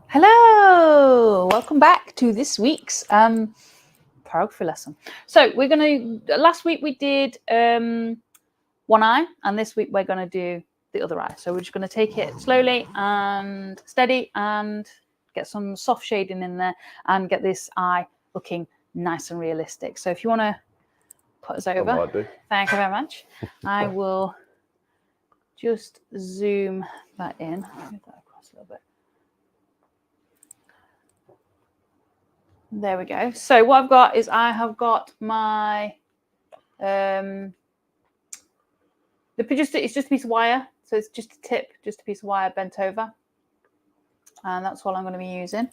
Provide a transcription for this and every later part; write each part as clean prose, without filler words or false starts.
Hello, welcome back to this week's pyrography lesson. So we're going to, last week we did one eye, and this week we're going to do the other eye. So we're just going to take it slowly and steady and get some soft shading in there and get this eye looking nice and realistic. So if you want to put us over, thank you very much. I will just zoom that in. Move that across a little bit. There we go. So what I've got is I have got my it's just a piece of wire, so it's just a tip, just a piece of wire bent over, and that's all I'm going to be using.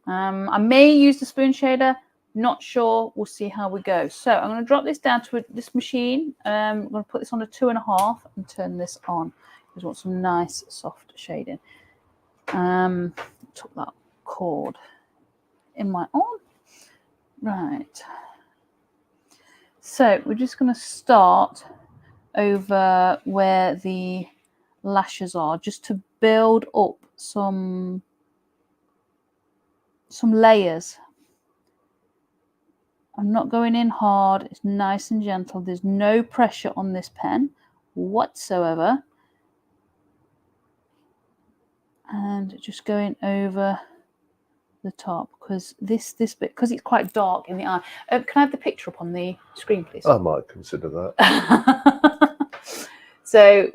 I may use the spoon shader, not sure. We'll see how we go. So I'm going to drop this down to this machine. I'm going to put this on a 2.5 and turn this on because I want some nice soft shading. Took that cord in my arm. Right, so we're just going to start over where the lashes are, just to build up some layers. I'm not going in hard, it's nice and gentle. There's no pressure on this pen whatsoever, and just going over the top, because this bit, because it's quite dark in the eye. Can I have the picture up on the screen, please? I might consider that. So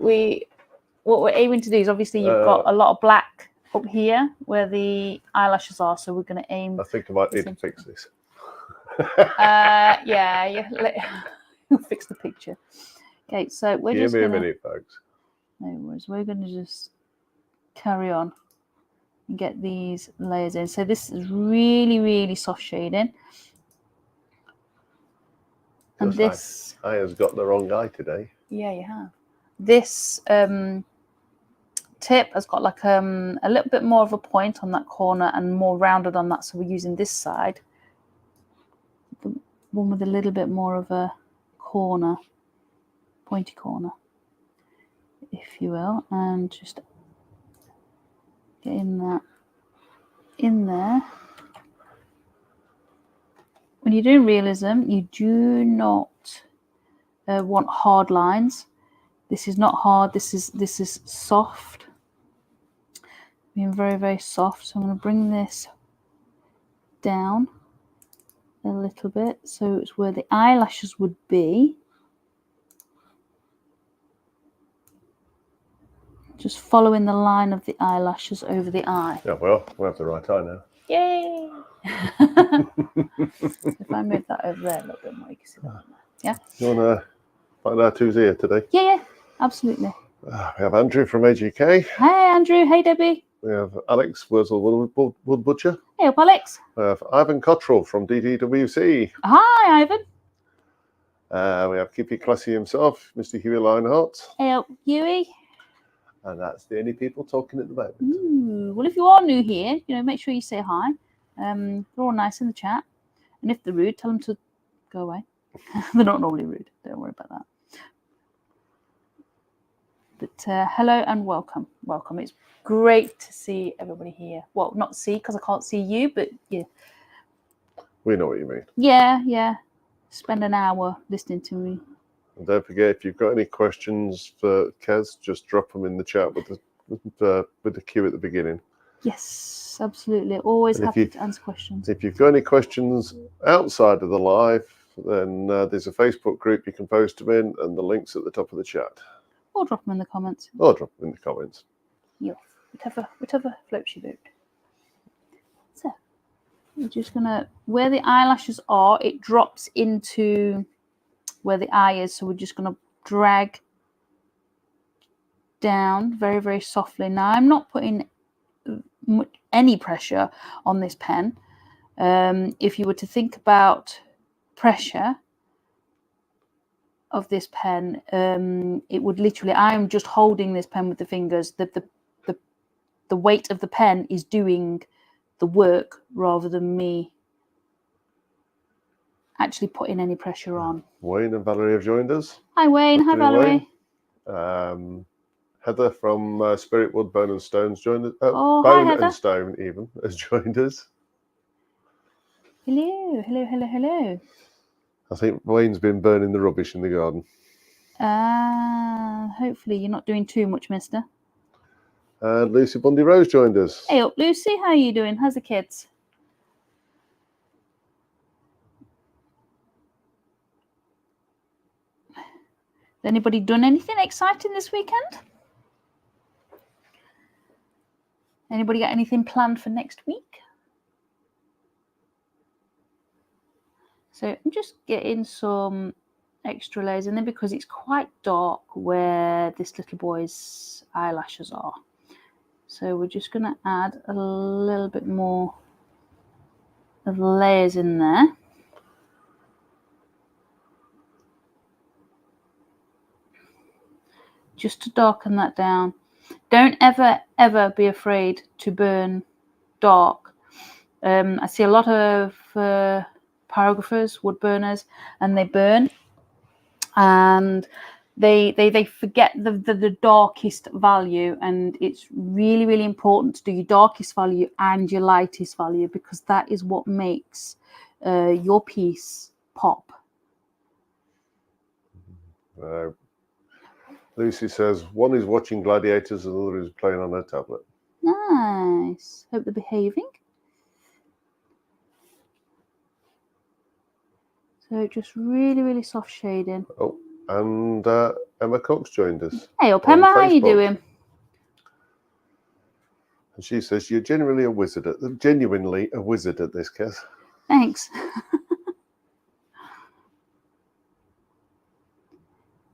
what we're aiming to do is, obviously you've got a lot of black up here where the eyelashes are, so we're going to aim. I think I might need to fix this. Yeah, you'll fix the picture. Okay, so we're Give just me gonna, a minute, folks. No worries. We're going to just carry on and get these layers in. So this is really, really soft shading. And this I has got the wrong eye today. Yeah, you have. This tip has got like a little bit more of a point on that corner and more rounded on that. So we're using this side, the one with a little bit more of a corner, pointy corner, if you will, and just getting that in there. When you're doing realism, you do not want hard lines. This is not hard. This is soft. Being very, very soft. So I'm going to bring this down a little bit, so it's where the eyelashes would be. Just following the line of the eyelashes over the eye. Yeah, well, we have the right eye now. Yay! If I move that over there a little bit more, you can see that. Yeah. You want to find out who's here today? Yeah, absolutely. We have Andrew from AGK. Hey, Andrew. Hey, Debbie. We have Alex Wurzel Wood Butcher. Hey up, Alex. We have Ivan Cottrell from DDWC. Hi, Ivan. We have Keep It Classy himself, Mr. Huey Lionheart. Hey up, Huey. And that's the only people talking at the moment. Ooh, well, if you are new here, make sure you say hi. They're all nice in the chat. And if they're rude, tell them to go away. They're not normally rude. Don't worry about that. But hello and welcome. Welcome. It's great to see everybody here. Well, not see, because I can't see you, but yeah. We know what you mean. Yeah. Spend an hour listening to me. And don't forget, if you've got any questions for Kez, just drop them in the chat with the cue at the beginning. Yes, absolutely. Always happy to answer questions. If you've got any questions outside of the live, then there's a Facebook group you can post them in, and the link's at the top of the chat. Or drop them in the comments. Yeah, whichever floats your boat. So we're just gonna, where the eyelashes are, it drops into where the eye is. So we're just gonna drag down very, very softly. Now I'm not putting any pressure on this pen. If you were to think about pressure of this pen, it would literally, I'm just holding this pen with the fingers. The weight of the pen is doing the work rather than me actually putting any pressure on. Wayne and Valerie have joined us. Hi Wayne. Hi Valerie. Heather from Spirit Woodburn and Stones joined us. Oh, hi, Bone Heather. and Stone even has joined us. Hello, hello, hello, hello. I think Wayne's been burning the rubbish in the garden. Hopefully you're not doing too much, mister. And Lucy Bundy Rose joined us. Hey up, Lucy. How are you doing? How's the kids? Has anybody done anything exciting this weekend? Anybody got anything planned for next week? So I'm just getting some extra layers in there because it's quite dark where this little boy's eyelashes are. So we're just going to add a little bit more of layers in there. Just to darken that down. Don't ever be afraid to burn dark. I see a lot of pyrographers, wood burners, and they burn and they forget the darkest value, and it's really important to do your darkest value and your lightest value, because that is what makes your piece pop. Lucy says one is watching Gladiators and the other is playing on her tablet. Nice. Hope they're behaving. So just really soft shading. Oh, and Emma Cox joined us. Hey up, Emma, how you doing? And she says you're genuinely a wizard at this, Kes. Thanks.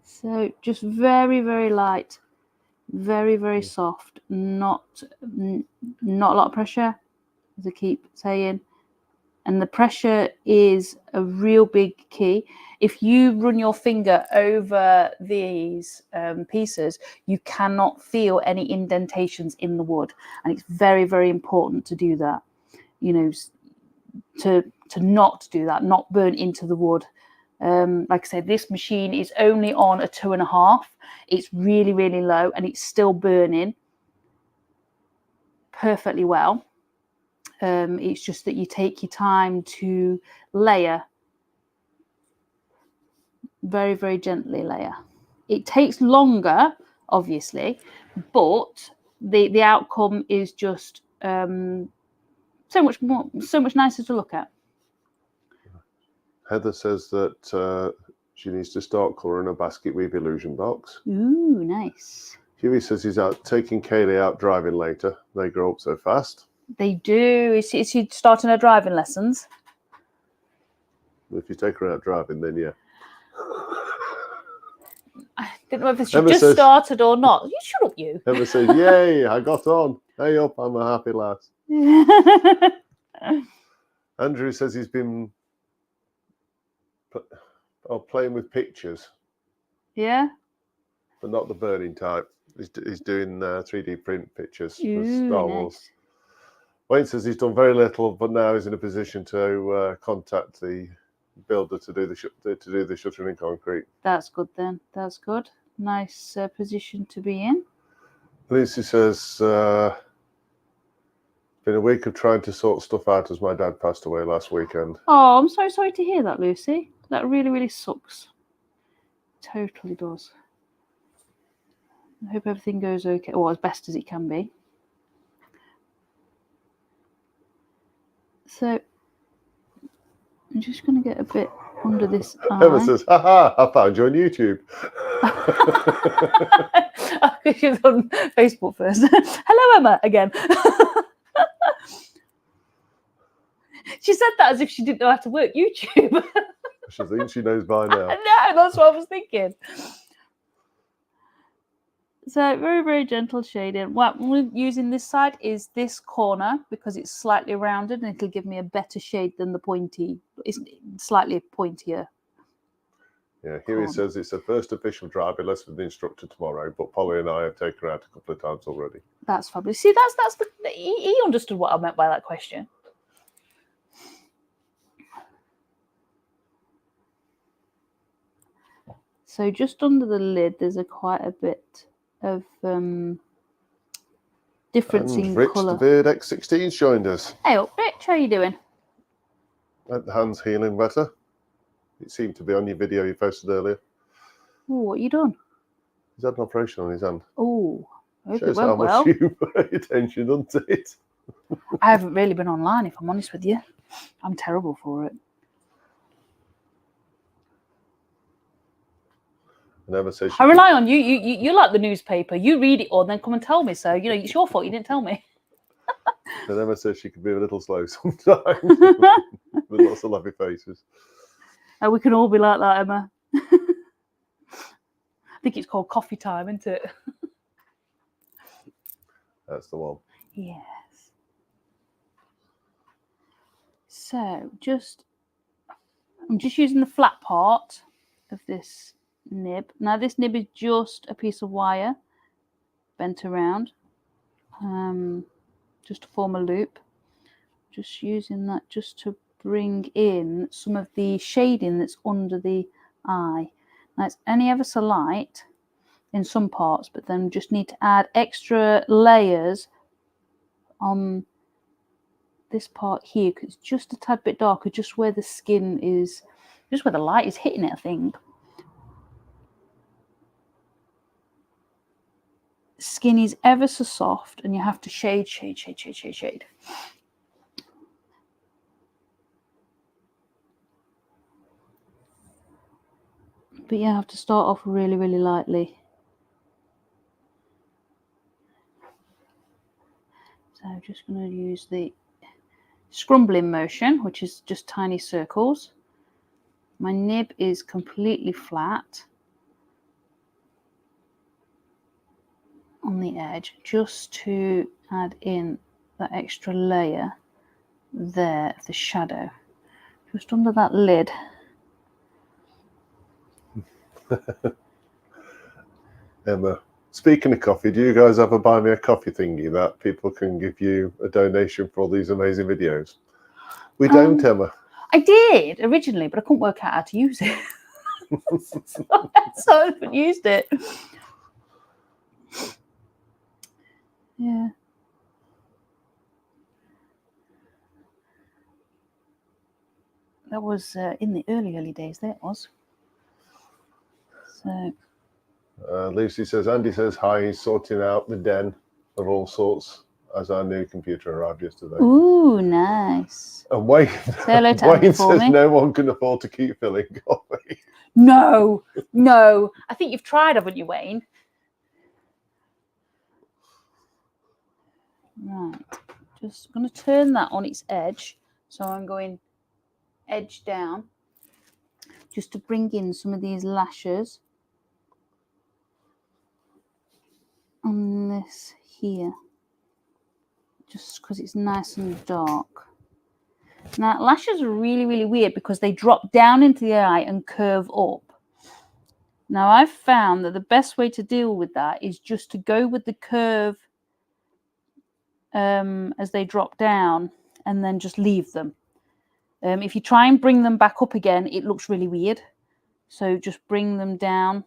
So just very light, very soft, not a lot of pressure, as I keep saying. And the pressure is a real big key. If you run your finger over these pieces, you cannot feel any indentations in the wood, and it's very important to do that. You know, to not do that, not burn into the wood. Like I said, this machine is only on a 2.5. It's really low, and it's still burning perfectly well. It's just that you take your time to layer, very gently layer. It takes longer, obviously, but the outcome is just so much nicer to look at. Heather says that she needs to start colouring a basket weave illusion box. Ooh, nice. Huey says he's out taking Kaylee out driving later. They grow up so fast. They do. Is she starting her driving lessons? If you take her out driving, then yeah. I didn't know if she just started or not. You shut up, you. Emma says, yay, I got on. Hey up, I'm a happy lass. Andrew says he's been playing with pictures. Yeah? But not the burning type. He's doing 3D print pictures for Ooh, Star Wars. Nice. Wayne says he's done very little, but now he's in a position to contact the builder to do the shuttering in concrete. That's good then. That's good. Nice position to be in. Lucy says, been a week of trying to sort stuff out as my dad passed away last weekend. Oh, I'm so sorry to hear that, Lucy. That really sucks. Totally does. I hope everything goes okay. Well, as best as it can be. So I'm just going to get a bit under this eye. Emma says, haha, I found you on YouTube. She was on Facebook first. Hello, Emma, again. She said that as if she didn't know how to work YouTube. She thinks she knows by now. No, that's what I was thinking. So very gentle shading. What we're using this side is this corner because it's slightly rounded and it'll give me a better shade than the pointy. It's slightly pointier. Yeah, Huey says it's her first official driving lesson with the instructor tomorrow, but Polly and I have taken her out a couple of times already. That's fabulous. See, he understood what I meant by that question. So just under the lid, there's quite a bit of difference And in Rich colour. the Beard X16's joined us. Hey up, Rich, how you doing? Hope the hand's healing better. It seemed to be on your video you posted earlier. Oh, what you done? He's had an operation on his hand. Oh, I hope it Shows how went much well. you pay attention, doesn't it? I haven't really been online, if I'm honest with you. I'm terrible for it. And Emma says I rely on you. You're like the newspaper. You read it all and then come and tell me. So, you know, it's your fault you didn't tell me. and Emma says she can be a little slow sometimes with lots of lovely faces. We can all be like that, Emma. I think it's called coffee time, isn't it? That's the one. Yes. So I'm just using the flat part of this nib. Now this nib is just a piece of wire bent around, just to form a loop. Just using that just to bring in some of the shading that's under the eye. Now it's only ever so light in some parts, but then just need to add extra layers on this part here because it's just a tad bit darker, just where the skin is, just where the light is hitting it, I think. Skin is ever so soft and you have to shade. But you have to start off really, really lightly. So I'm just going to use the scrumbling motion, which is just tiny circles. My nib is completely flat on the edge, just to add in that extra layer there of the shadow, just under that lid. Emma, speaking of coffee, do you guys have a buy me a coffee thingy that people can give you a donation for all these amazing videos? We don't, Emma. I did originally, but I couldn't work out how to use it. so I haven't used it. Yeah. That was in the early days, that was. So Lucy says, Andy says hi, he's sorting out the den of all sorts as our new computer arrived yesterday. ooh, nice. And Wayne, Say hello to Andy Wayne for says me. no one can afford to keep filling coffee. No. I think you've tried, haven't you, Wayne? Right. Just going to turn that on its edge. So I'm going edge down just to bring in some of these lashes on this here, just because it's nice and dark. Now lashes are really, really weird because they drop down into the eye and curve up. Now I've found that the best way to deal with that is just to go with the curve as they drop down and then just leave them. If you try and bring them back up again, it looks really weird. So just bring them down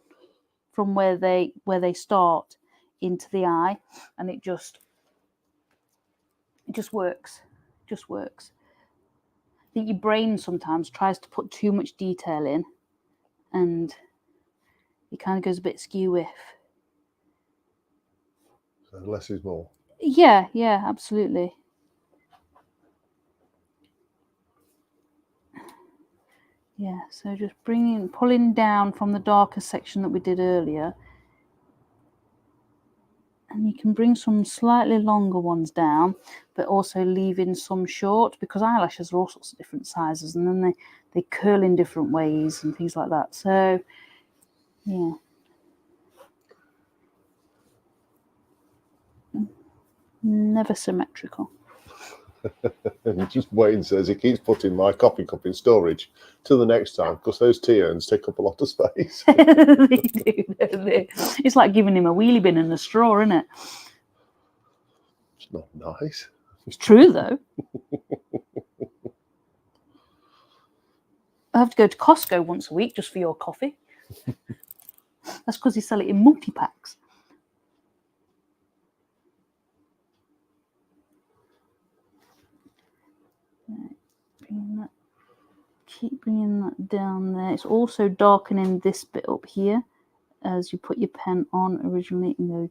from where they start into the eye, and it just works. Just works. I think your brain sometimes tries to put too much detail in, and it kind of goes a bit skew-whiff. So less is more. Yeah, absolutely. Yeah, so just pulling down from the darker section that we did earlier. And you can bring some slightly longer ones down, but also leaving some short, because eyelashes are all sorts of different sizes, and then they curl in different ways and things like that. So, yeah. Never symmetrical. And just Wayne says he keeps putting my coffee cup in storage till the next time because those tea urns take up a lot of space. They do, don't they? It's like giving him a wheelie bin and a straw, isn't it? It's not nice. It's true, though. I have to go to Costco once a week just for your coffee. That's because they sell it in multi-packs. keep bringing that down there. It's also darkening this bit up here as you put your pen on originally, and go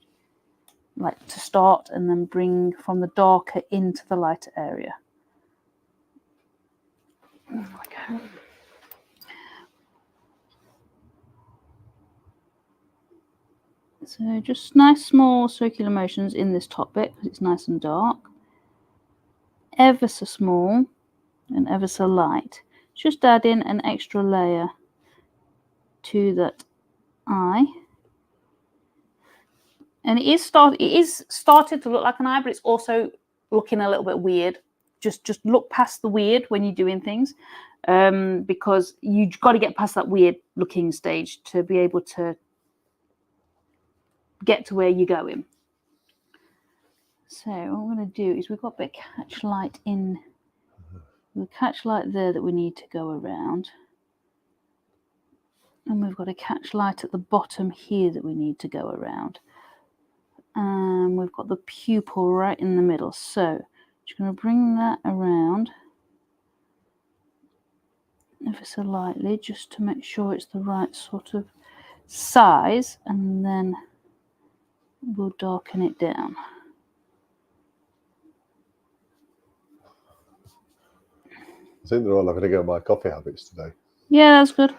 like to start and then bring from the darker into the lighter area. There we go. So just nice small circular motions in this top bit because it's nice and dark. Ever so small and ever so light. Just add in an extra layer to that eye. And it is started to look like an eye, but it's also looking a little bit weird. Just look past the weird when you're doing things, because you've got to get past that weird looking stage to be able to get to where you're going. So what I'm going to do is we've got a bit of catch light in. We've got catch light there that we need to go around. And we've got a catch light at the bottom here that we need to go around. And we've got the pupil right in the middle. So just going to bring that around ever so lightly just to make sure it's the right sort of size, and then we'll darken it down. I think they're all having a go at my coffee habits today. Yeah, that's good.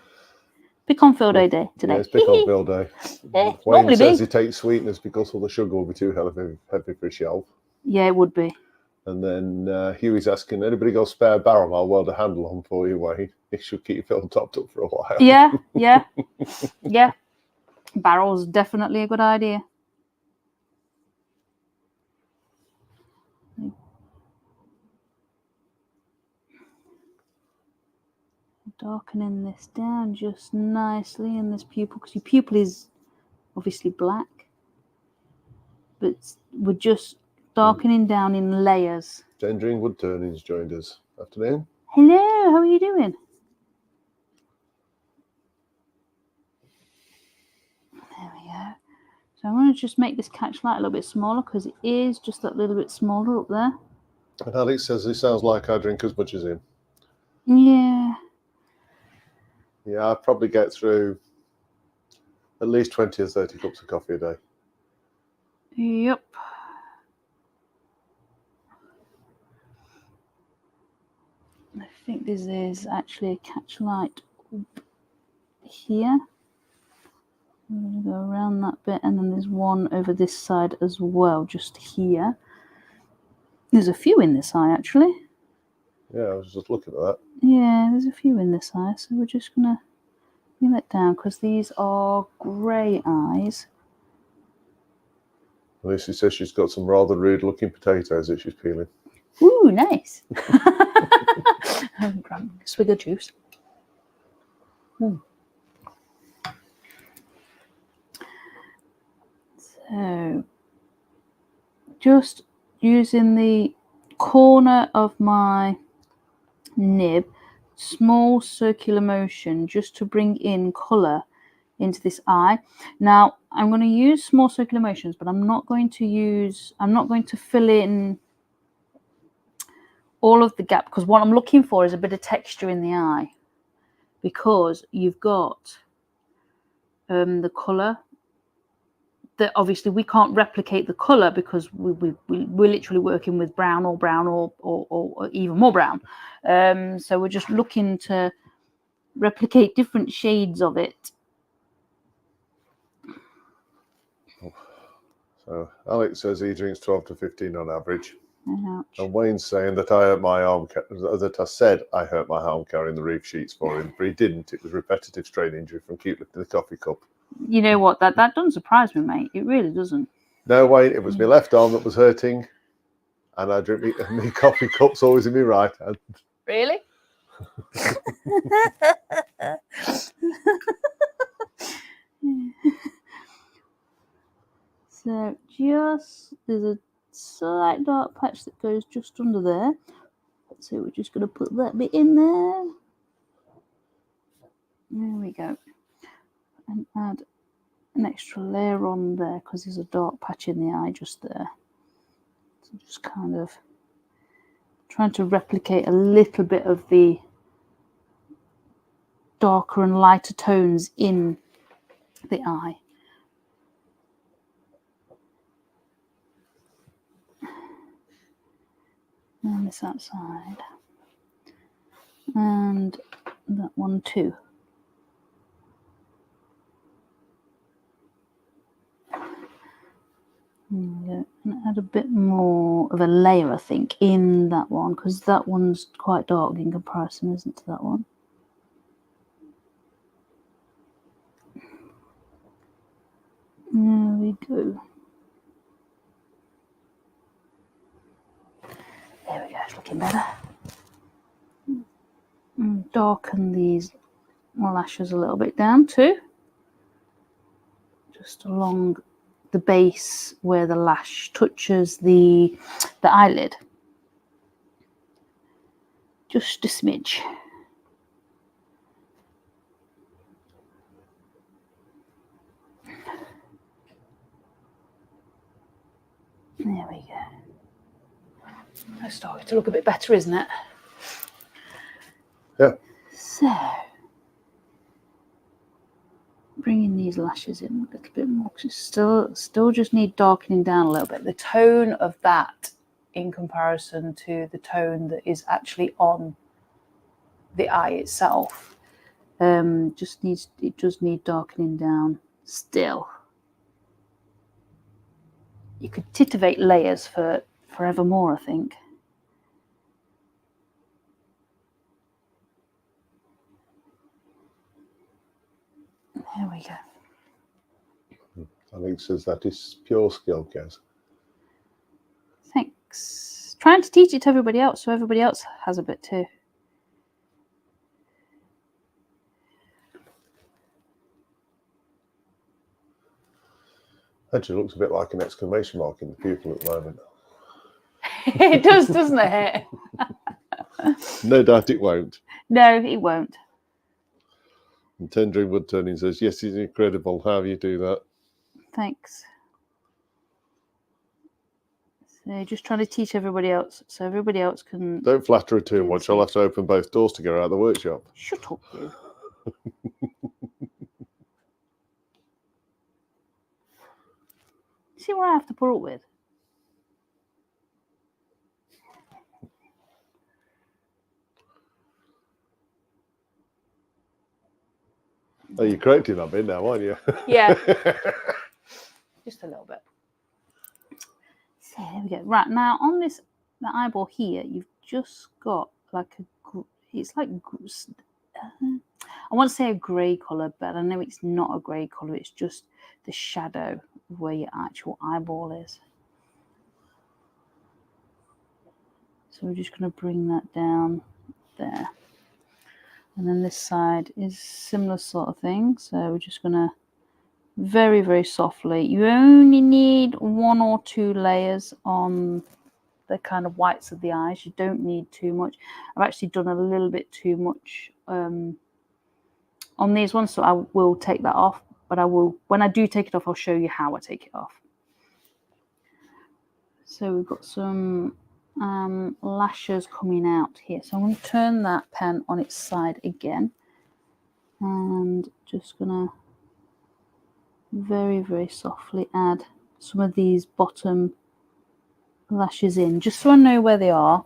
Pick on field day today. Yeah, it's pick on field day. Wayne says he takes sweeteners because all the sugar will be too heavy for his shelf. Yeah, it would be. And then Huey's asking, anybody got a spare barrel? I'll weld a handle on for you, Wayne. It should keep your film topped up for a while. Yeah. Yeah. Barrel's definitely a good idea. Darkening this down just nicely in this pupil, because your pupil is obviously black, but we're just darkening down in layers. Gendering Woodturning's joined us. Afternoon. Hello, how are you doing? There we go. So I'm going to just make this catch light a little bit smaller because it is just that little bit smaller up there. And Alex says it sounds like I drink as much as him. Yeah. Yeah, I probably get through at least 20 or 30 cups of coffee a day. Yep. I think this is actually a catch light here. I'm going to go around that bit, and then there's one over this side as well, just here. There's a few in this eye, actually. Yeah, I was just looking at that. Yeah, there's a few in this eye, so we're just going to bring that down because these are grey eyes. Lucy says she's got some rather rude-looking potatoes that she's peeling. Ooh, nice. Swig of juice. So, just using the corner of my nib, small circular motion just to bring in colour into this eye. Now, I'm going to use small circular motions, but I'm not going to fill in all of the gap, because what I'm looking for is a bit of texture in the eye, because you've got the colour that obviously we can't replicate the colour because we're literally working with brown or even more brown. So we're just looking to replicate different shades of it. So Alex says he drinks 12 to 15 on average. Ouch. And Wayne's saying that I hurt my arm, that I said I hurt my arm carrying the reef sheets for him, but he didn't. It was repetitive strain injury from keep lifting the coffee cup. You know what? That doesn't surprise me, mate. It really doesn't. No, Wayne, it was my left arm that was hurting, and I drink me coffee cups always in my right hand. Really? So there's a slight dark patch that goes just under there. So we're just going to put that bit in there. There we go. And add an extra layer on there because there's a dark patch in the eye just there. So just kind of trying to replicate a little bit of the darker and lighter tones in the eye. And this outside. And that one too. And add a bit more of a layer, I think, in that one, because that one's quite dark in comparison, isn't it, to that one? There we go. There we go, it's looking better. And darken these lashes a little bit down too. Just along the base where the lash touches the eyelid. Just a smidge. There we go. That's starting to look a bit better, isn't it? Yeah. So, bringing these lashes in a little bit more, because it still just need darkening down a little bit. The tone of that in comparison to the tone that is actually on the eye itself it does need darkening down still. You could titivate layers for forevermore, I think. There we go. Alex says that is pure skill, Kaz. Thanks. Trying to teach it to everybody else so everybody else has a bit too. Actually looks a bit like an exclamation mark in the pupil at the moment. It does, doesn't it? No doubt it won't. No, it won't. And Tendering Wood Turning says, yes, it's incredible how you do that. Thanks. So just trying to teach everybody else so everybody else can... Don't flatter her too much. I'll have to open both doors to get her out of the workshop. Shut up, you. See what I have to put up with? Oh, you're correcting that bit now, aren't you? Yeah. Just a little bit. So there we go. Right, now on the eyeball here, you've just got like it's like, I want to say a grey colour, but I know it's not a grey colour. It's just the shadow of where your actual eyeball is. So we're just going to bring that down there. And then this side is similar sort of thing. So we're just going to very, very softly. You only need 1 or 2 layers on the kind of whites of the eyes. You don't need too much. I've actually done a little bit too much on these ones, so I will take that off. But I will, when I do take it off, I'll show you how I take it off. So we've got some lashes coming out here. So I'm going to turn that pen on its side again. And just going to very, very softly add some of these bottom lashes in, just so I know where they are.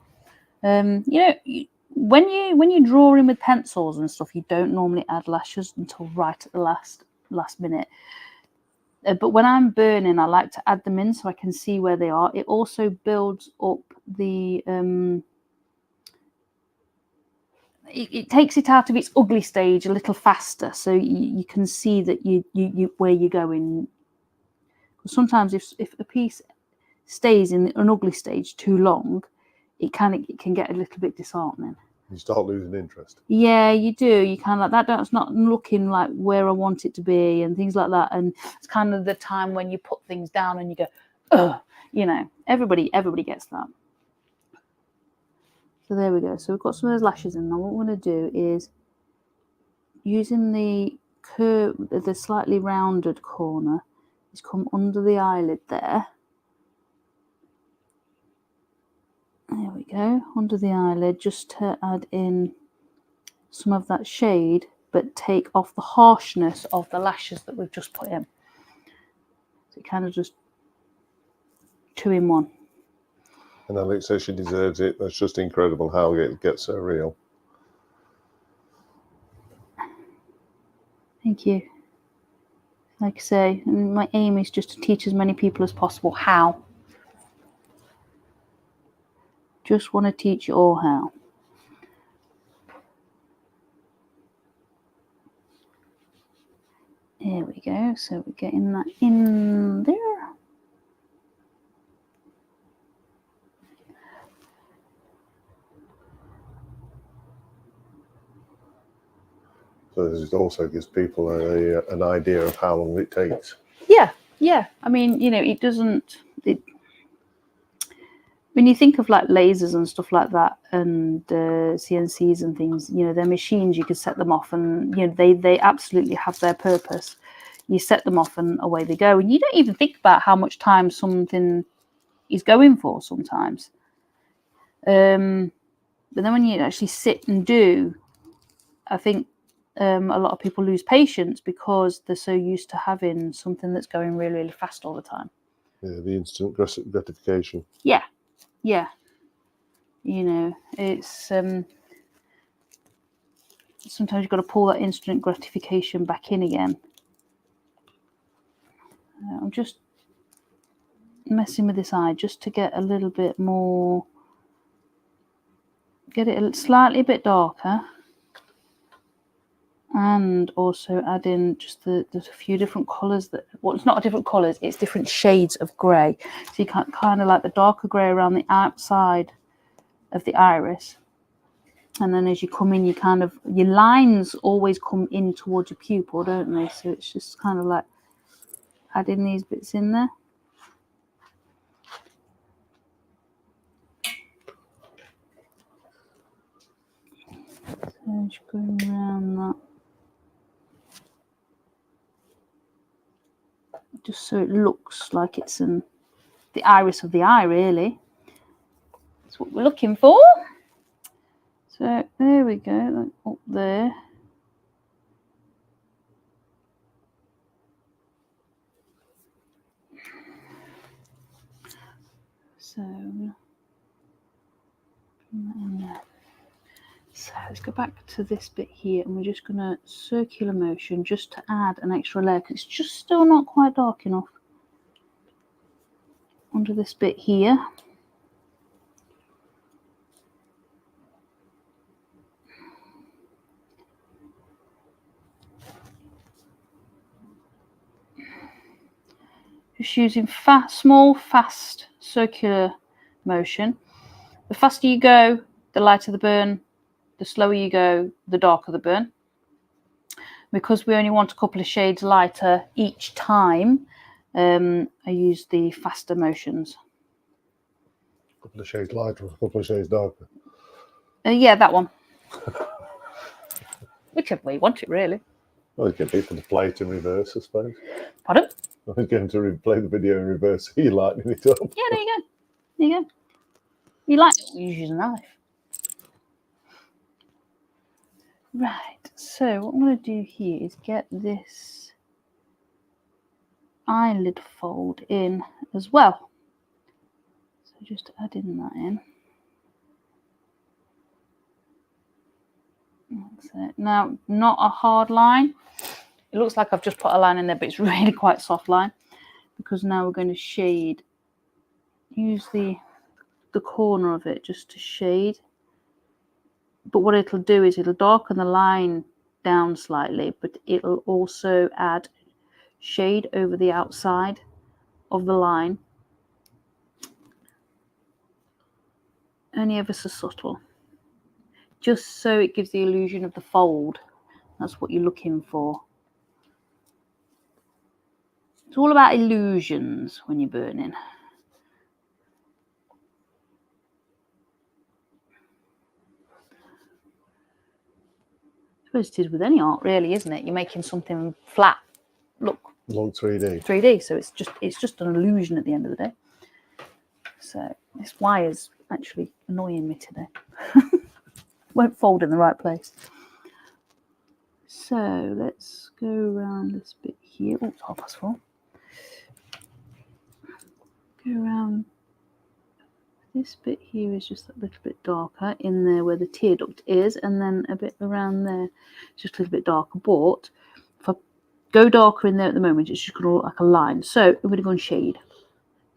You know, when you're drawing with pencils and stuff, you don't normally add lashes until right at the last minute. But when I'm burning, I like to add them in so I can see where they are. It also builds up the it takes it out of its ugly stage a little faster, so you can see that you where you're going. Sometimes if a piece stays in an ugly stage too long, it can get a little bit disheartening. You start losing interest. Yeah, you do. You kind of like that's not looking like where I want it to be and things like that. And it's kind of the time when you put things down and you go, ugh, you know, everybody gets that. So there we go. So we've got some of those lashes in. Now what we're going to do is, using the curve, the slightly rounded corner, is come under the eyelid there. There we go, under the eyelid, just to add in some of that shade but take off the harshness of the lashes that we've just put in. So it kind of just 2 in 1. And Alex says she deserves it. That's just incredible how it gets so real. Thank you. Like I say, my aim is just to teach as many people as possible how. Just want to teach you all how. There we go. So we're getting that in there. So this also gives people an idea of how long it takes. Yeah, yeah. I mean, you know, it doesn't. When you think of like lasers and stuff like that, and CNCs and things, you know, they're machines. You can set them off, and you know, they absolutely have their purpose. You set them off, and away they go, and you don't even think about how much time something is going for sometimes. But then when you actually sit and do, I think a lot of people lose patience because they're so used to having something that's going really, really fast all the time. Yeah, the instant gratification. Yeah, yeah. You know, it's sometimes you've got to pull that instant gratification back in again. I'm just messing with this eye just to get a little bit more, get it slightly a bit darker. And also add in just there's a few different colours that, well, it's not different colours, it's different shades of grey. So you can kind of like the darker grey around the outside of the iris. And then as you come in, you kind of, your lines always come in towards your pupil, don't they? So it's just kind of like adding these bits in there. So just going around that. Just so it looks like it's in the iris of the eye, really. That's what we're looking for. So there we go, like up there. So in there. So let's go back to this bit here, and we're just going to circular motion just to add an extra layer because it's just still not quite dark enough onto this bit here. Just using small, fast circular motion. The faster you go, the lighter the burn. The slower you go, the darker the burn. Because we only want a couple of shades lighter each time, I use the faster motions. A couple of shades lighter, a couple of shades darker. Yeah, that one. Whichever way you want it, really. Well, you get people to play it in reverse, I suppose. Pardon? I was going to play the video in reverse, so you're lightening it up. Yeah, there you go. There you go. You like it, you use a knife. Right, so what I'm going to do here is get this eyelid fold in as well. So just adding that in. That's it. Now, not a hard line. It looks like I've just put a line in there, but it's really quite soft line. Because now we're going to shade. Use the corner of it just to shade. But what it'll do is it'll darken the line down slightly, but it'll also add shade over the outside of the line. Only ever so subtle. Just so it gives the illusion of the fold. That's what you're looking for. It's all about illusions when you're burning. I suppose it is with any art, really, isn't it? You're making something flat look 3D, so it's just an illusion at the end of the day. So this wire's actually annoying me today. Won't fold in the right place. So let's go around this bit here. Oh, it's 4:30. Go around. This bit here is just a little bit darker in there where the tear duct is, and then a bit around there, just a little bit darker. But if I go darker in there at the moment, it's just going to look like a line. So I'm going to go and shade.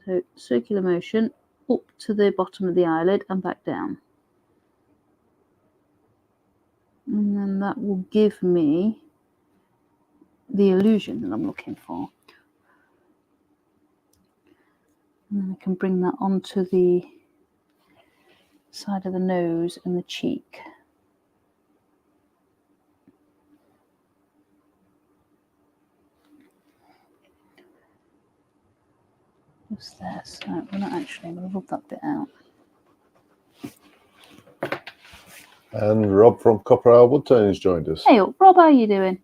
So circular motion up to the bottom of the eyelid and back down. And then that will give me the illusion that I'm looking for. And then I can bring that onto the side of the nose and the cheek. Just there. So we're not actually, I'm going to rub that bit out. And Rob from Copper Isle Woodtone has joined us. Hey up, Rob, how are you doing?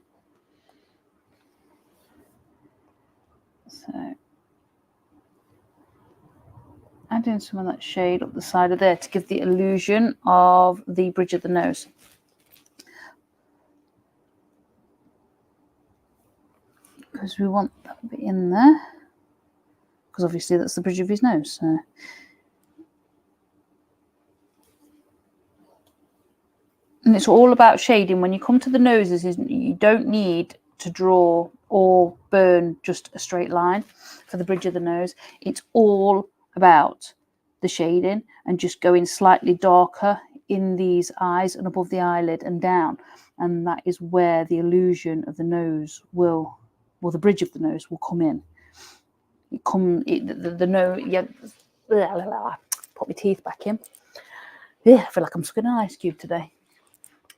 So adding some of that shade up the side of there to give the illusion of the bridge of the nose. Because we want that bit in there. Because obviously that's the bridge of his nose. So. And it's all about shading. When you come to the noses, you don't need to draw or burn just a straight line for the bridge of the nose. It's all about the shading and just going slightly darker in these eyes and above the eyelid and down. And that is where the illusion of the nose will, well, the bridge of the nose will come in. The nose, yeah, put my teeth back in. Yeah, I feel like I'm sucking an ice cube today.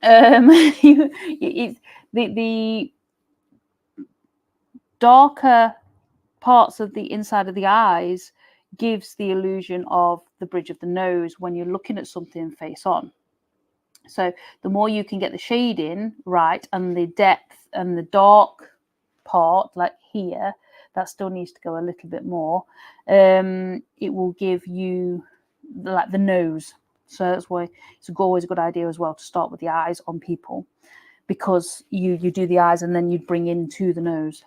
The darker parts of the inside of the eyes gives the illusion of the bridge of the nose when you're looking at something face on. So the more you can get the shading right and the depth and the dark part, like here, that still needs to go a little bit more. It will give you like the nose. So that's why it's always a good idea as well to start with the eyes on people, because you do the eyes and then you'd bring into the nose.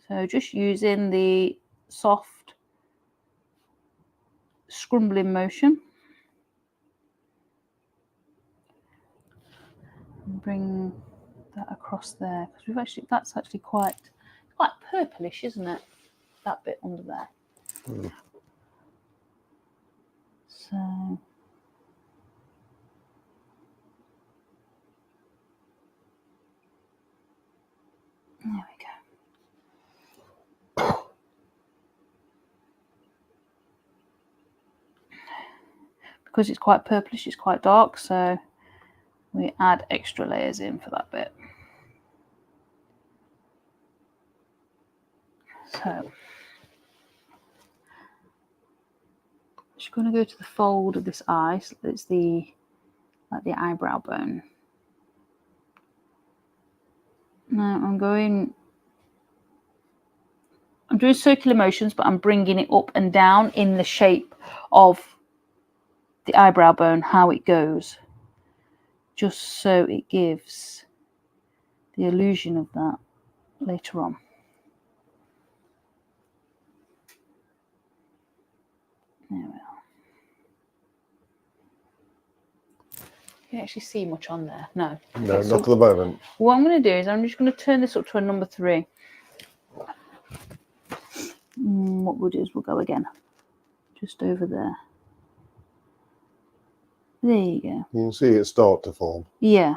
So just using the soft scrumbling motion. And bring that across there, because that's actually quite purplish, isn't it? That bit under there. So there we go. Because it's quite purplish, it's quite dark, so we add extra layers in for that bit. So just going to go to the fold of this eye, so it's the eyebrow bone. Now I'm doing circular motions, but I'm bringing it up and down in the shape of the eyebrow bone, how it goes, just so it gives the illusion of that later on. There we are. You can actually see much on there. No. No, okay, not at the moment. What I'm going to do is I'm just going to turn this up to a number 3. What we'll do is we'll go again. Just over there. There you go. You can see it start to form. Yeah.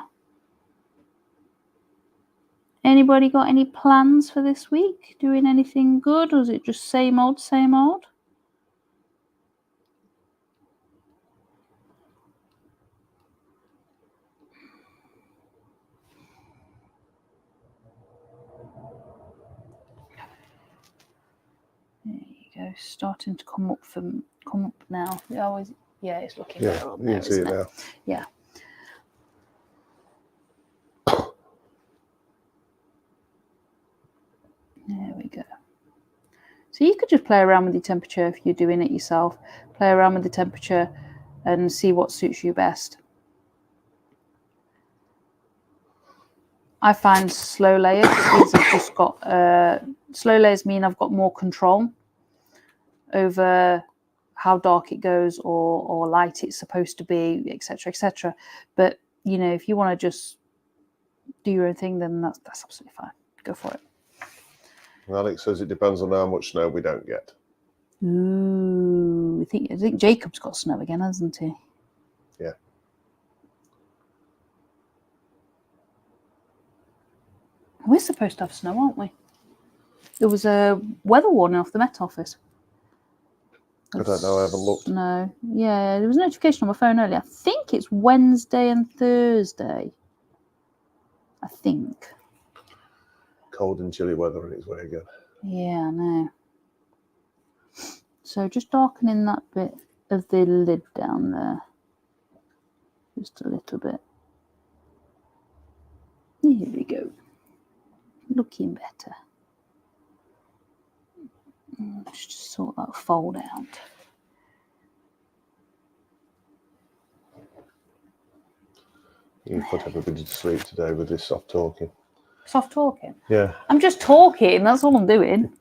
Anybody got any plans for this week? Doing anything good? Or is it just same old, same old? There you go. Starting to come up now. Yeah, it's looking better up there, you can see it now. Yeah. There we go. So you could just play around with the temperature if you're doing it yourself. Play around with the temperature and see what suits you best. I find slow layers because I've just got slow layers mean I've got more control over how dark it goes or light it's supposed to be, etc., etc. But you know, if you want to just do your own thing, then that's absolutely fine. Go for it. Alex says it depends on how much snow we don't get. Ooh, I think Jacob's got snow again, hasn't he? Yeah. We're supposed to have snow, aren't we? There was a weather warning off the Met Office. I don't know, I haven't looked. No. Yeah, there was a notification on my phone earlier. I think it's Wednesday and Thursday. I think. Cold and chilly weather on its way again. Yeah, I know. So just darkening that bit of the lid down there. Just a little bit. Here we go. Looking better. Just sort that fold out. You've put everybody to sleep today with this soft talking. Soft talking? Yeah. I'm just talking, that's all I'm doing.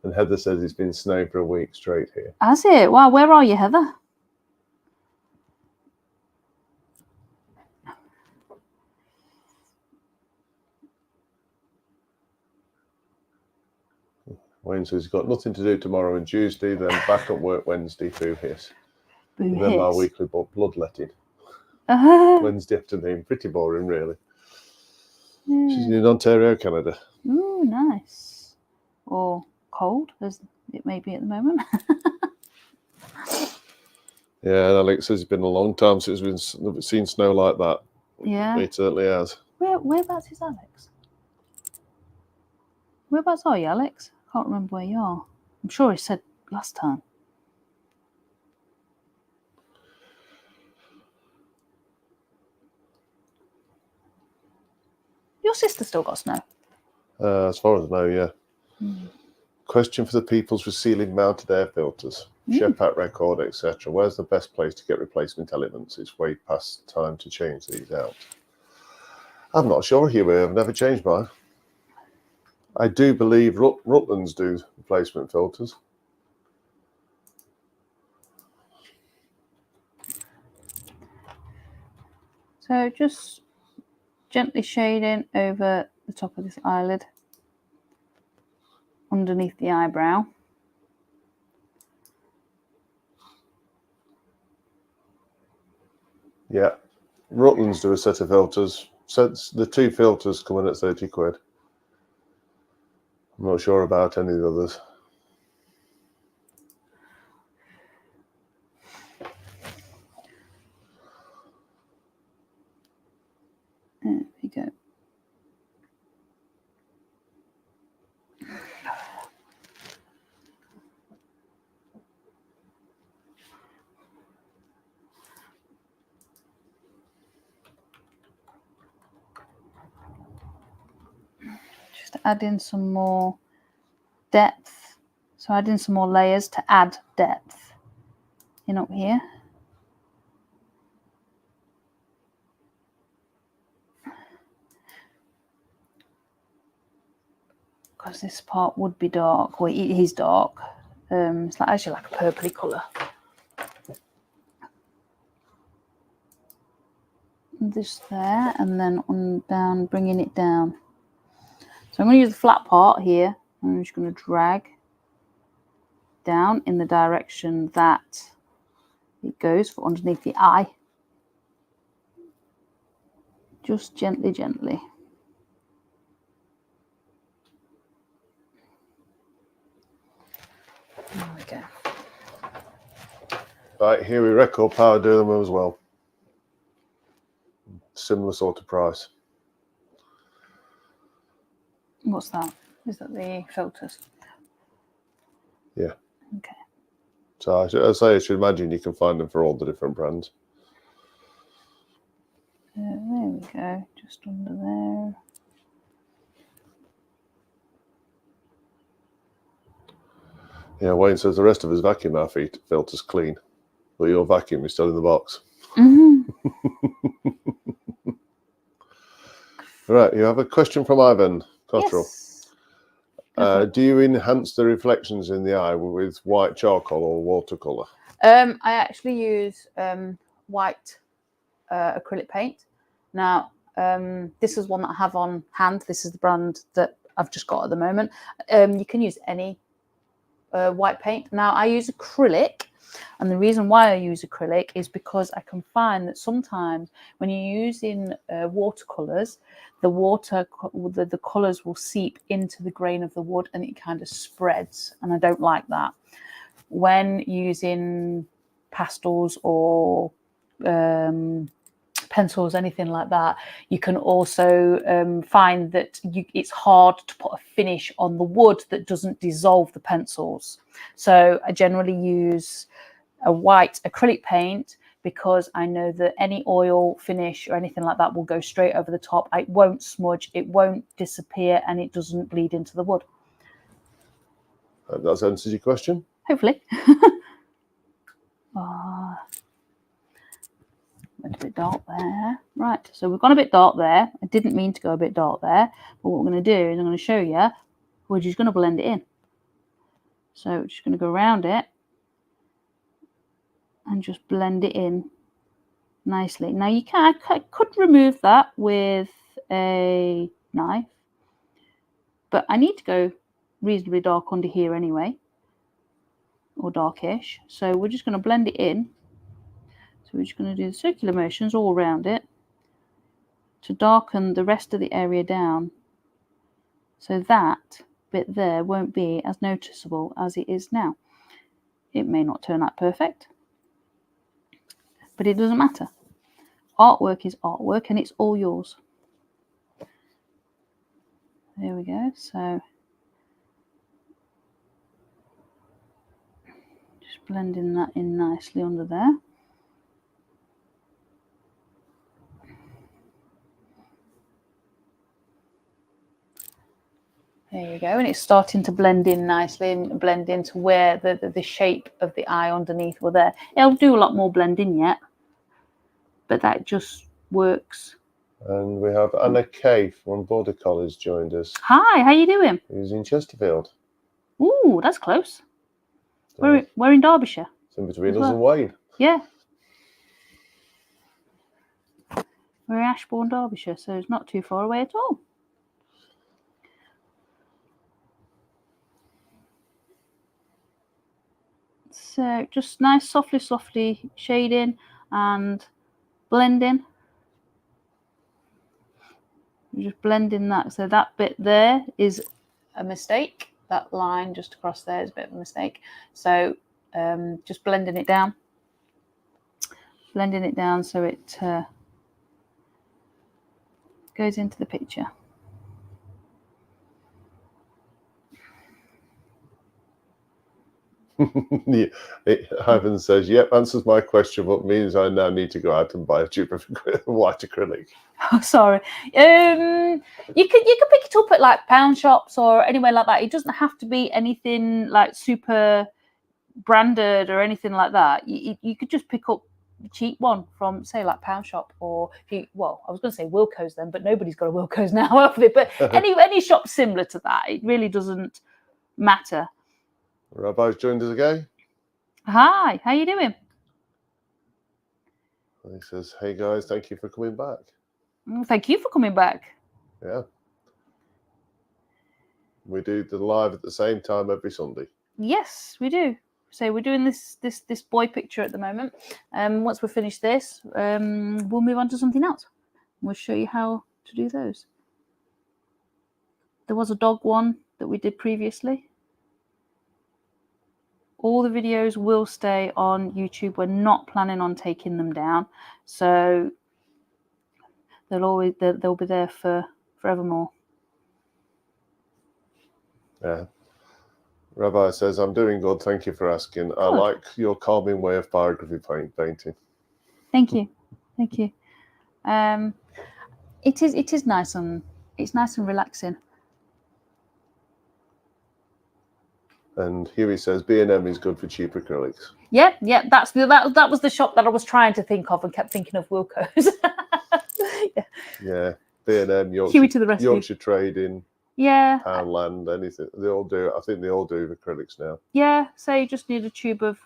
And Heather says it's been snowing for a week straight here. Has it? Wow, where are you, Heather? Wayne says he's got nothing to do tomorrow and Tuesday, then back at work Wednesday through his. Boo And then my hiss. weekly bloodletting. Wednesday afternoon, pretty boring really. Yeah. She's in Ontario, Canada. Ooh, nice. Or cold, as it may be at the moment. Yeah, Alex says it's been a long time since we've seen snow like that. Yeah. It certainly has. Whereabouts is Alex? Whereabouts are you, Alex? Can't remember where you are. I'm sure he said last time. Your sister still got snow? As far as I know, yeah. Question for the peoples with ceiling mounted air filters, Shepat record, etc. Where's the best place to get replacement elements? It's way past time to change these out. I'm not sure, Huey. I've never changed mine. I do believe Rutland's do replacement filters. So just gently shading over the top of this eyelid, underneath the eyebrow. Yeah, Rutland's do a set of filters. So the 2 filters come in at 30 quid. I'm not sure about any of the others. There we go. Just add in some more depth. So add in some more layers to add depth in up here. Because this part would be dark. Well, it is dark. It's actually like a purpley colour. This there, and then on down, bringing it down. So I'm going to use the flat part here. I'm just going to drag down in the direction that it goes for underneath the eye. Just gently, gently. There we go. Right, here we record power do them as well. Similar sort of price. What's that? Is that the filters? Yeah. Okay. So I should imagine you can find them for all the different brands. There we go, just under there. Yeah, Wayne says the rest of his vacuum air filter's clean. But your vacuum is still in the box. Right, you have a question from Ivan Cottrell. Yes. Do you enhance the reflections in the eye with white charcoal or watercolor? I actually use white acrylic paint. Now, this is one that I have on hand. This is the brand that I've just got at the moment. You can use any white paint. Now, I use acrylic, and the reason why I use acrylic is because I can find that sometimes when you're using watercolors, the colors will seep into the grain of the wood and it kind of spreads, and I don't like that. When using pastels or pencils, anything like that, you can also find that it's hard to put a finish on the wood that doesn't dissolve the pencils. So I generally use a white acrylic paint because I know that any oil finish or anything like that will go straight over the top. It won't smudge, it won't disappear, and it doesn't bleed into the wood. That's answered your question? Hopefully. Went a bit dark there. Right, so we've gone a bit dark there. I didn't mean to go a bit dark there, but what we're going to do is I'm going to show you. We're just going to blend it in. So we're just going to go around it and just blend it in nicely. Now you can, I could remove that with a knife, but I need to go reasonably dark under here anyway, or darkish. So we're just going to blend it in. So we're just going to do the circular motions all around it to darken the rest of the area down, so that bit there won't be as noticeable as it is now. It may not turn out perfect, but it doesn't matter. Artwork is artwork and it's all yours. There we go. So just blending that in nicely under there. There you go, and it's starting to blend in nicely and blend into where the shape of the eye underneath were there. It'll do a lot more blending yet, but that just works. And we have Anna Kay from Border College joined us. Hi, how you doing? Who's in Chesterfield. Ooh, that's close. We're in Derbyshire. It's in between us and Wayne. Yeah. We're in Ashbourne, Derbyshire, so it's not too far away at all. So just nice, softly shading and blending. Just blending that. So that bit there is a mistake. That line just across there is a bit of a mistake. So just blending it down. Blending it down so it goes into the picture. Yeah, Ivan says, yep, answers my question, but means I now need to go out and buy a tube of white acrylic. Oh, sorry. You can pick it up at like pound shops or anywhere like that. It doesn't have to be anything like super branded or anything like that. You could just pick up a cheap one from, say, like pound shop, or well, I was going to say Wilko's then, but nobody's got a Wilko's now, have they? But any shop similar to that, it really doesn't matter. Rabbi's joined us again. Hi, how you doing? And he says, hey guys, thank you for coming back. Thank you for coming back. Yeah. We do the live at the same time every Sunday. Yes, we do. So we're doing this boy picture at the moment. Once we finish this, we'll move on to something else. We'll show you how to do those. There was a dog one that we did previously. All the videos will stay on YouTube. We're not planning on taking them down, so they'll be there for forevermore. Yeah. Rabbi says, I'm doing good. Thank you for asking. Good. I like your calming way of pyrography painting. Thank you. Thank you. It is nice and relaxing. And here he says B&M is good for cheap acrylics. Yeah, that was the shop that I was trying to think of and kept thinking of Wilco's. Yeah, B&M, Huey to the rescue. Yorkshire Trading, Yeah, Poundland, anything. They all do. I think they all do acrylics now. yeah. So you just need a tube of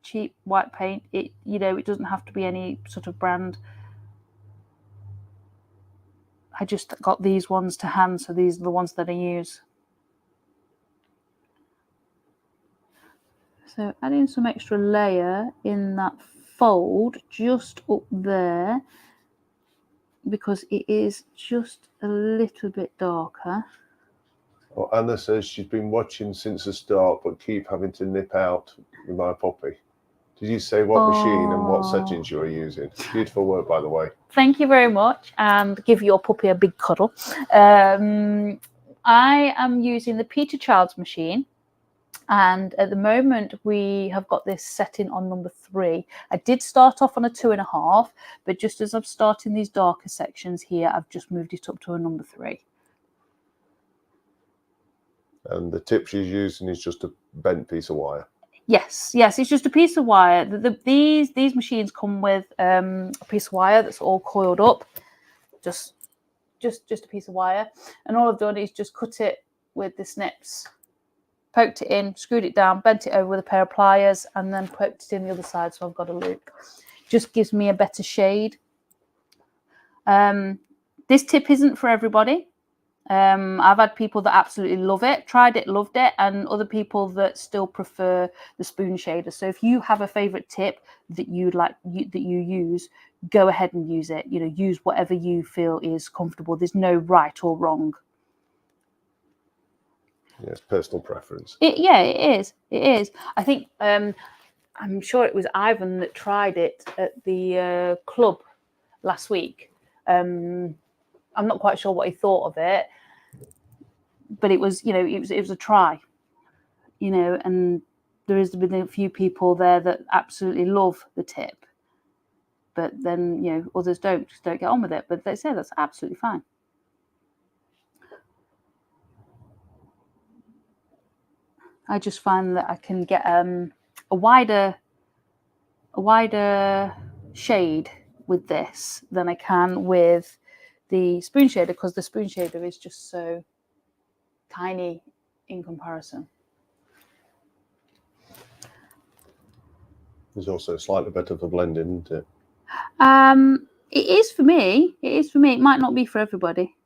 cheap white paint. It it doesn't have to be any sort of brand. I just got these ones to hand, so these are the ones that I use. So adding some extra layer in that fold just up there, because it is just a little bit darker. Well, Anna says she's been watching since the start, but keep having to nip out with my puppy. Did you say what machine and what settings you were using? Beautiful work, by the way. Thank you very much, and give your puppy a big cuddle. I am using the Peter Child's machine, and at the moment we have got this setting on number 3. I did start off on a 2.5, but just as I'm starting these darker sections here, I've just moved it up to a number 3. And the tip she's using is just a bent piece of wire. Yes, it's just a piece of wire. These machines come with a piece of wire that's all coiled up, just a piece of wire, and all I've done is just cut it with the snips, poked it in, screwed it down, bent it over with a pair of pliers, and then poked it in the other side, so I've got a loop. Just gives me a better shade. This tip isn't for everybody. I've had people that absolutely love it, tried it, loved it, and other people that still prefer the spoon shader. So if you have a favorite tip that you'd like that you use, go ahead and use it. Use whatever you feel is comfortable. There's no right or wrong. Yeah, it's personal preference. It is. I think I'm sure it was Ivan that tried it at the club last week. I'm not quite sure what he thought of it, but it was a try, and there has been a few people there that absolutely love the tip, but then others don't get on with it. But they say that's absolutely fine. I just find that I can get a wider shade with this than I can with the spoon shader, because the spoon shader is just so tiny in comparison. It's also slightly better for blending, isn't it? It is for me. It might not be for everybody.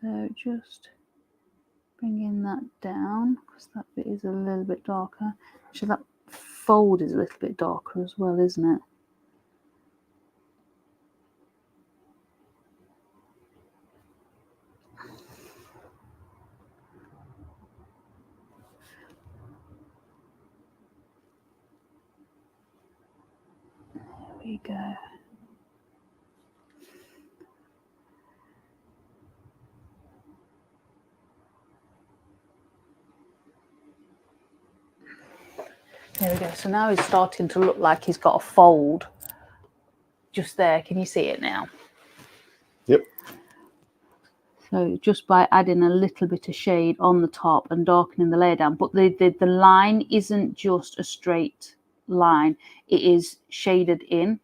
So just bringing that down, because that bit is a little bit darker. Actually, that fold is a little bit darker as well, isn't it? There we go. There we go. So now he's starting to look like he's got a fold just there. Can you see it now? Yep. So just by adding a little bit of shade on the top and darkening the layer down, but the line isn't just a straight line. It is shaded in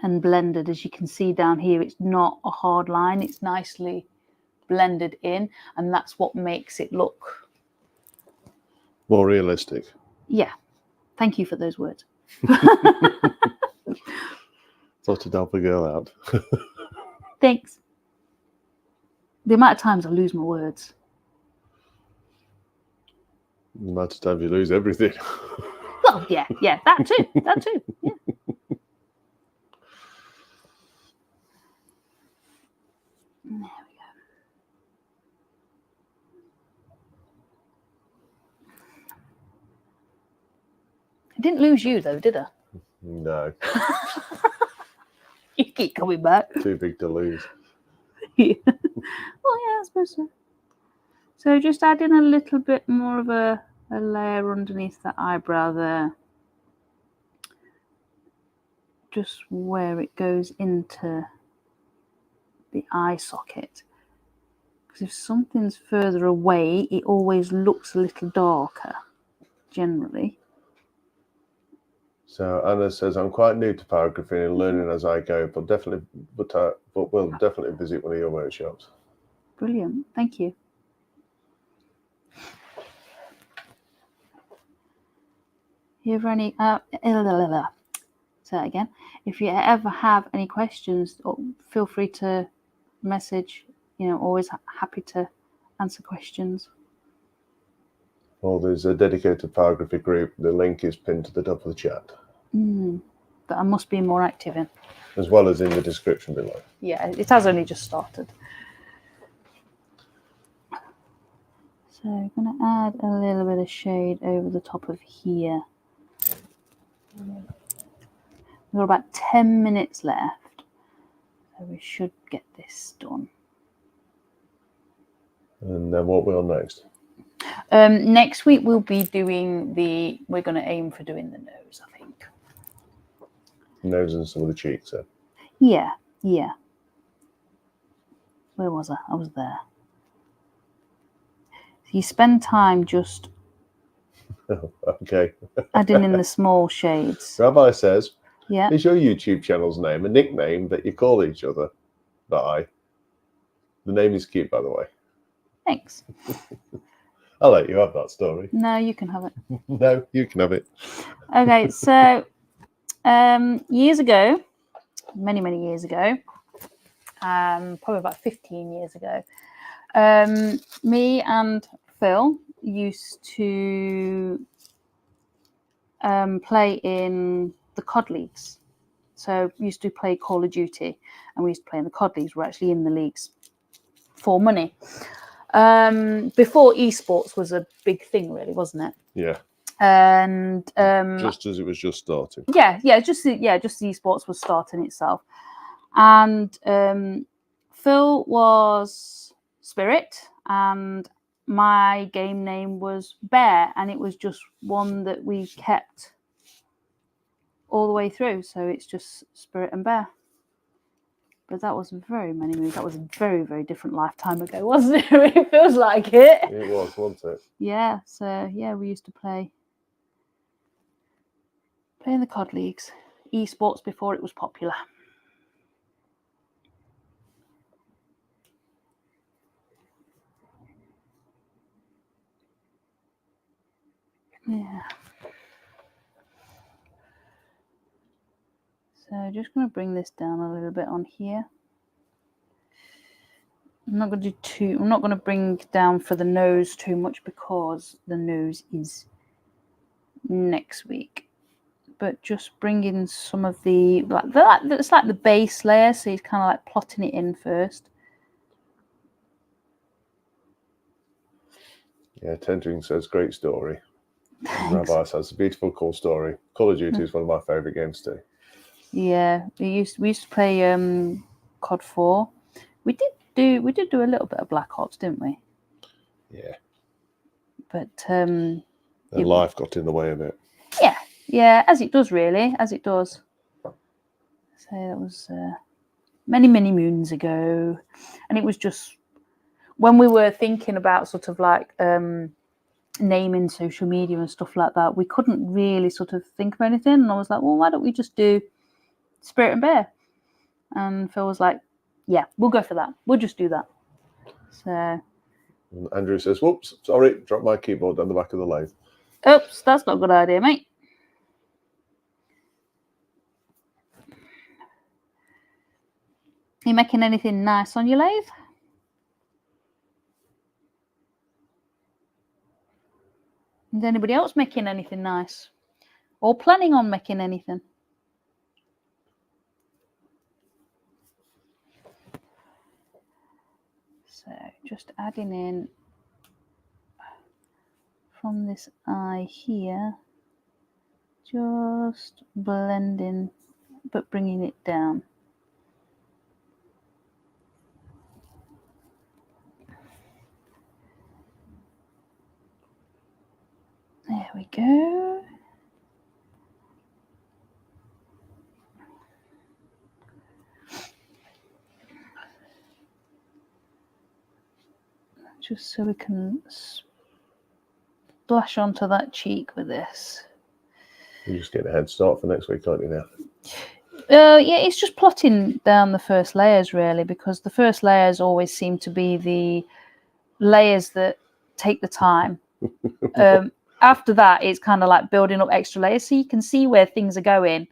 and blended. As you can see down here, it's not a hard line. It's nicely blended in, and that's what makes it look more realistic. Yeah. Thank you for those words. Thought to help a girl out. Thanks. The amount of times I lose my words. The amount of times you lose everything. Well, yeah, that too. Yeah. There we go. I didn't lose you though, did I? No. You keep coming back. Too big to lose. Yeah. Well, yeah, I suppose so. So just adding a little bit more of a layer underneath the eyebrow there. just where it goes into the eye socket. Because if something's further away, it always looks a little darker, generally. So Anna says, I'm quite new to pyrography and learning as I go, but will definitely visit one of your workshops. Brilliant, thank you. You ever any say that again. If you ever have any questions, feel free to message. You know, always happy to answer questions. Well, there's a dedicated pyrography group. The link is pinned to the top of the chat. That I must be more active in. As well as in the description below. Yeah, it has only just started. So I'm going to add a little bit of shade over the top of here. We've got about 10 minutes left, so we should get this done. And then what will next? Next week we'll be doing we're going to aim for doing the nose, I think. Nose and some of the cheeks, eh? Yeah. Where was I? I was there. So you spend time just Okay. adding in the small shades. Rabbi says, Yeah. is your YouTube channel's name a nickname that you call each other by? The name is cute, by the way. Thanks. I'll let you have that story. No, you can have it. No, you can have it. Okay, so years ago, many years ago, probably about 15 years ago, me and Phil used to play in the COD leagues. So we used to play Call of Duty, and we used to play in the COD leagues. We're actually in the leagues for money. Before esports was a big thing, really, wasn't it? Yeah. And just as it was just starting. Just the esports was starting itself. And Phil was Spirit, and my game name was Bear, and it was just one that we kept all the way through. So it's just Spirit and Bear. But that was very many moons. That was a very, very different lifetime ago, wasn't it? It feels like it. It was, wasn't it? Yeah. So yeah, we used to play in the COD leagues, esports before it was popular. Yeah. So just going to bring this down a little bit on here. I'm not going to bring down for the nose too much because the nose is next week. But just bring in some of it's like the base layer, so he's kind of like plotting it in first. Yeah, Tendring says, great story. Thanks. Rabbi says, a beautiful, cool story. Call of Duty is one of my favourite games too. Yeah, we used to play COD 4. We did do a little bit of Black Ops, didn't we? Yeah. But life got in the way of it. Yeah, as it does, really, as it does. So that was many moons ago, and it was just when we were thinking about sort of like naming social media and stuff like that, we couldn't really sort of think of anything, and I was like, well, why don't we just do Spirit and Bear? And Phil was like, yeah, we'll go for that. We'll just do that. So and Andrew says, whoops, sorry, dropped my keyboard down the back of the lathe. Oops, that's not a good idea, mate. Are you making anything nice on your lathe? Is anybody else making anything nice? Or planning on making anything? So just adding in from this eye here, just blending, but bringing it down. There we go. just so we can splash onto that cheek with this. You're just getting a head start for next week, aren't you now? Yeah, it's just plotting down the first layers, really, because the first layers always seem to be the layers that take the time. After that, it's kind of like building up extra layers so you can see where things are going.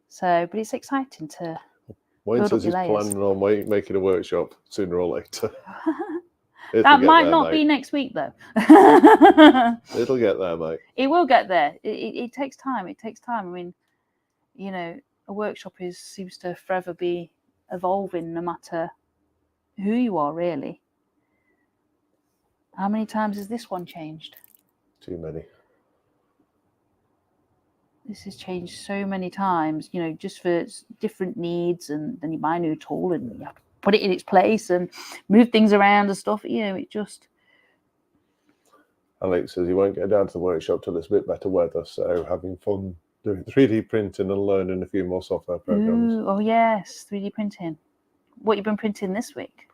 So, but it's exciting to Wayne build says up your he's layers. planning on making a workshop sooner or later. That might not be next week, though. It'll get there, mate. It will get there. It takes time. It takes time. I mean, you know, a workshop seems to forever be evolving, no matter who you are, really. How many times has this one changed? Too many. This has changed so many times, you know, just for different needs, and then you buy a new tool and you have to put it in its place and move things around and stuff. You know, it just... Alex says he won't get down to the workshop till it's a bit better weather, so having fun doing 3D printing and learning a few more software programs. Ooh, oh yes, 3D printing. What you been printing this week?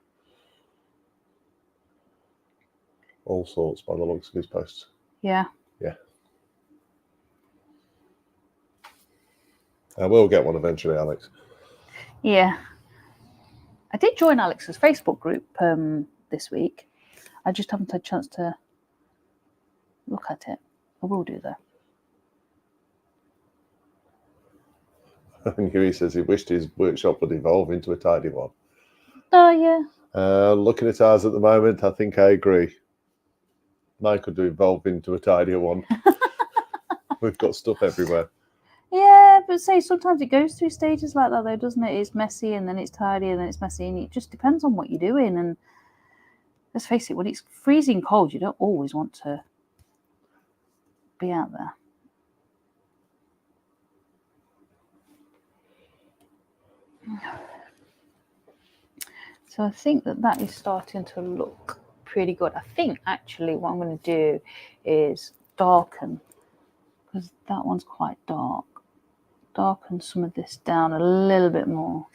All sorts by the looks of his posts. Yeah. Yeah. I will get one eventually, Alex. Yeah. I did join Alex's Facebook group this week. I just haven't had a chance to look at it. I will do, though. And Huey says he wished his workshop would evolve into a tidy one. Oh, yeah. Looking at ours at the moment, I think I agree. Mine could evolve into a tidier one. We've got stuff everywhere. Yeah, but say sometimes it goes through stages like that, though, doesn't it? It's messy, and then it's tidy, and then it's messy, and it just depends on what you're doing. And let's face it, when it's freezing cold, you don't always want to be out there. So I think that is starting to look pretty good. I think actually what I'm going to do is darken, because that one's quite dark. Darken some of this down a little bit more.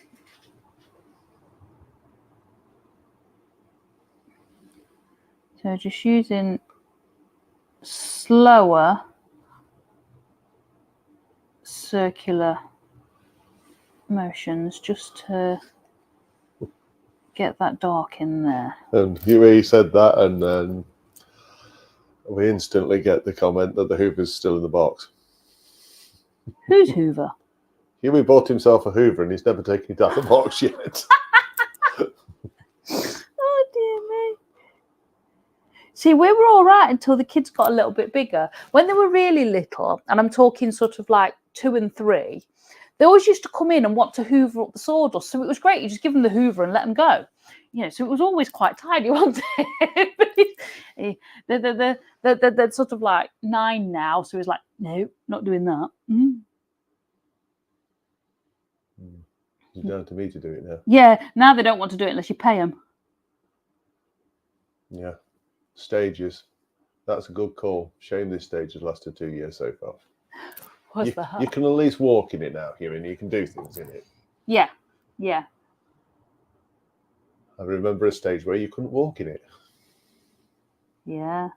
So just using slower circular motions just to get that dark in there. And Huey said that, and then we instantly get the comment that the Hoover's still in the box. Who's Hoover? Huey bought himself a Hoover and he's never taken it out of the box yet. Oh, dear me. See, we were all right until the kids got a little bit bigger. When they were really little, and I'm talking sort of like 2 and 3, they always used to come in and want to hoover up the sawdust. So it was great. You just give them the hoover and let them go. You know, so it was always quite tidy, wasn't it? They're sort of like 9 now. So he's like, no, not doing that. It's down to me to do it now. Yeah, now they don't want to do it unless you pay them. Yeah. Stages. That's a good call. Shame this stage has lasted 2 years so far. What's that? You can at least walk in it now, Huey, and you can do things in it. Yeah, yeah. I remember a stage where you couldn't walk in it. Yeah.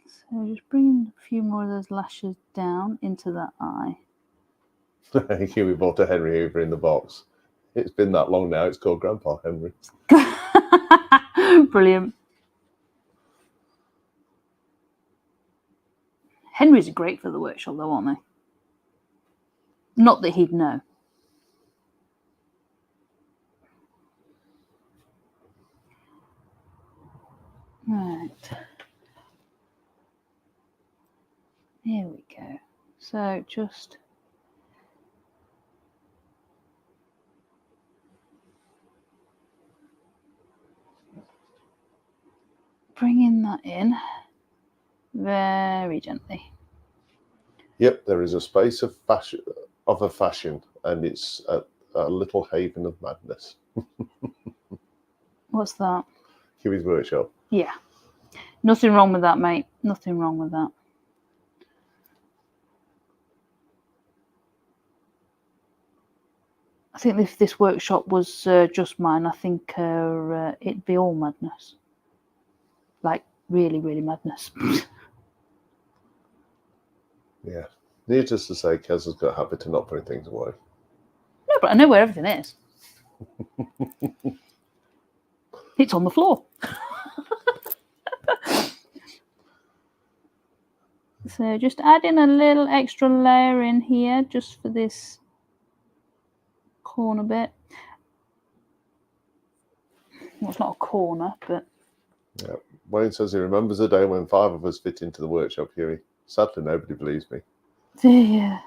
So just bringing a few more of those lashes down into that eye. Huey bought a Henry Hoover in the box. It's been that long now, it's called Grandpa Henry. Brilliant. Henry's are great for the workshop, though, aren't they? Not that he'd know. Right. Here we go. So just bringing that in very gently. Yep, there is a space of fashion, and it's a little haven of madness. What's that? Huey's workshop. Yeah. Nothing wrong with that, mate. Nothing wrong with that. think if this workshop was just mine, I think it'd be all madness. Like, really, really madness. Yeah. Needless to say, Kez has got a habit of not putting things away. No, but I know where everything is. It's on the floor. So just adding a little extra layer in here just for this corner bit. Well, it's not a corner, but... Yeah. Wayne says he remembers the day when 5 of us fit into the workshop, Huey. Sadly, nobody believes me. Yeah.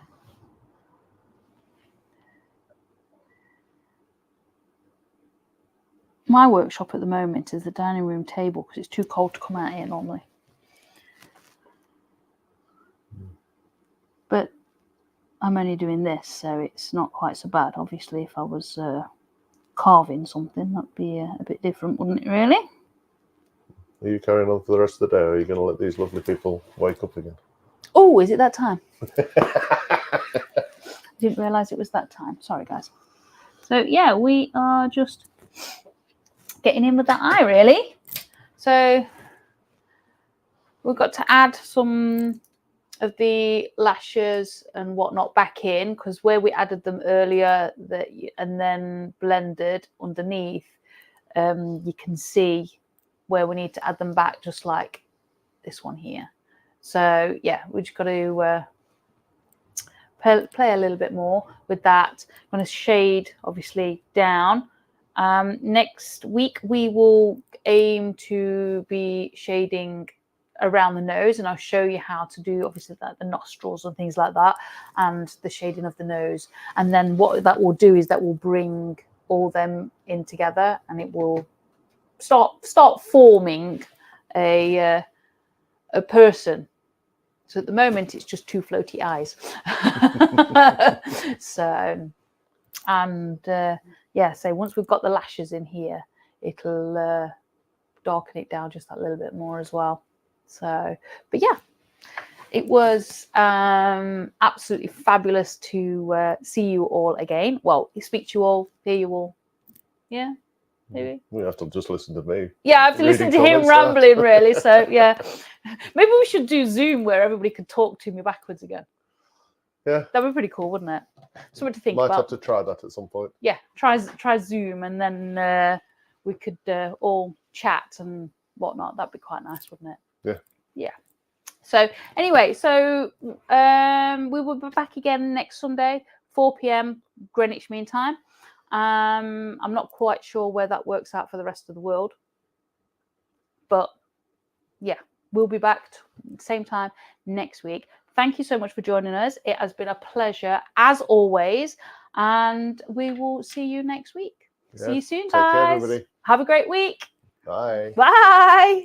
My workshop at the moment is the dining room table because it's too cold to come out here normally. But I'm only doing this, so it's not quite so bad. Obviously, if I was carving something, that'd be a bit different, wouldn't it, really? Are you carrying on for the rest of the day, or are you going to let these lovely people wake up again? Oh, is it that time? Didn't realise it was that time. Sorry, guys. So, yeah, we are just getting in with that eye, really. So, we've got to add some of the lashes and whatnot back in, because where we added them earlier and then blended underneath, you can see where we need to add them back, just like this one here. So yeah, we just got to play a little bit more with that. I'm going to shade obviously down. Next week we will aim to be shading around the nose, and I'll show you how to do obviously the nostrils and things like that, and the shading of the nose. And then what that will do is that will bring all them in together, and it will start forming a person. So at the moment it's just 2 floaty eyes. So, and yeah, so once we've got the lashes in here, it'll darken it down just that little bit more as well. So, but yeah, it was absolutely fabulous to see you all again. Well, speak to you all, hear you all. Yeah, maybe. We have to just listen to me. Yeah, I have to listen to him rambling, really. So, yeah. Maybe we should do Zoom where everybody could talk to me backwards again. Yeah. That'd be pretty cool, wouldn't it? Something to think Might about. have to try that at some point. Yeah, try Zoom, and then we could all chat and whatnot. That'd be quite nice, wouldn't it? Yeah. Yeah. So anyway, so we will be back again next Sunday, 4 p.m. Greenwich Mean Time. I'm not quite sure where that works out for the rest of the world, but yeah, we'll be back same time next week. Thank you so much for joining us. It has been a pleasure as always, and we will see you next week. Yeah, see you soon, guys. Take care, everybody. Have a great week. Bye. Bye.